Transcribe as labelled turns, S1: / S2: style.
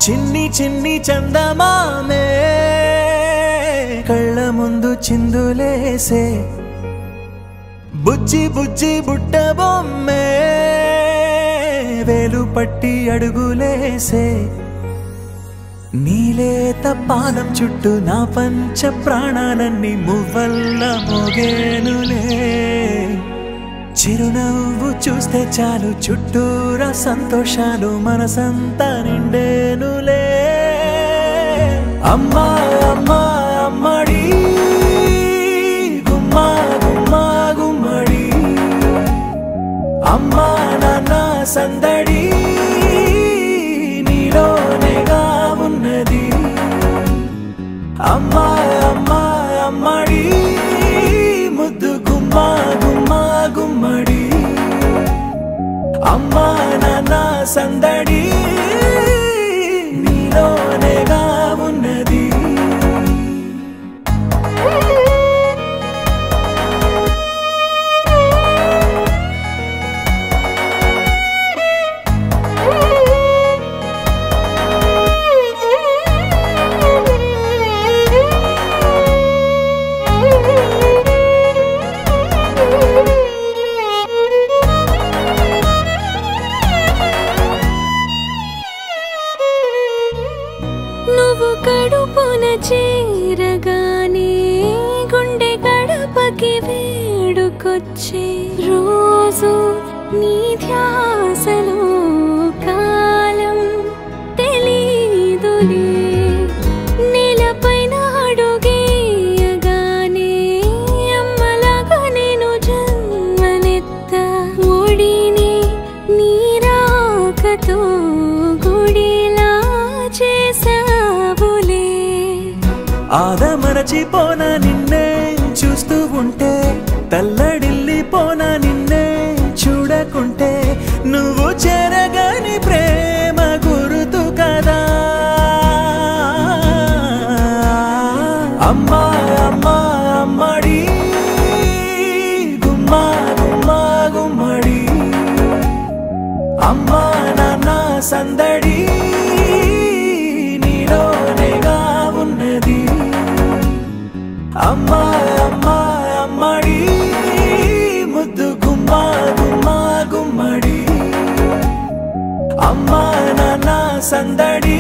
S1: చిన్ని చిన్ని చందమామే కళ్ళ ముందు చిందులేసే బుజ్జి బుజ్జి బుట్ట బొమ్మే వేలు పట్టి అడుగులేసే నీలేత పాదం చుట్టూ నా పంచ ప్రాణాలన్నీ మువ్వల్ల మోగేనులే చిరునవ్వు చూస్తే చాలు చుట్టూరా సంతోషాలు మనసంతా నిండేనులే అమ్మా అమ్మా అమ్మడి గుమ్మా గుమ్మా గుమ్మడి అమ్మా నాన్న సందడి నీలోనేగా ఉన్నది అమ్మా అమ్మా అమ్మడి ముద్దు గుమ్మా గుమ్మా గుమ్మడి అమ్మా నాన్న సందడి నీలోనేగా ఉన్నది
S2: కడుపున చేరగానే గుండె గడపకి వేడుకొచ్చే రోజు నీ ధ్యాసలో కాలం తెలీదులే నేలపైన అడుగేయగానే అమ్మలాగా నేను జన్మనెత్త ఒడిని నీరాకతో గుడిలా చేసా
S1: ఆదమరచిపోనా నిన్నే చూస్తూ ఉంటే తల్లడిల్లిపోనా నిన్నే చూడకుంటే నువ్వు చెరగని ప్రేమ గుర్తు కదా అమ్మా అమ్మా అమ్మడి గుమ్మా గుమ్మా గుమ్మడి అమ్మా నాన్న సందడి నీలోనేగా ఉన్నది అమ్మా అమ్మా అమ్మడి ముద్దు గుమ్మా గుమ్మా గుమ్మడి అమ్మా నాన్న సందడి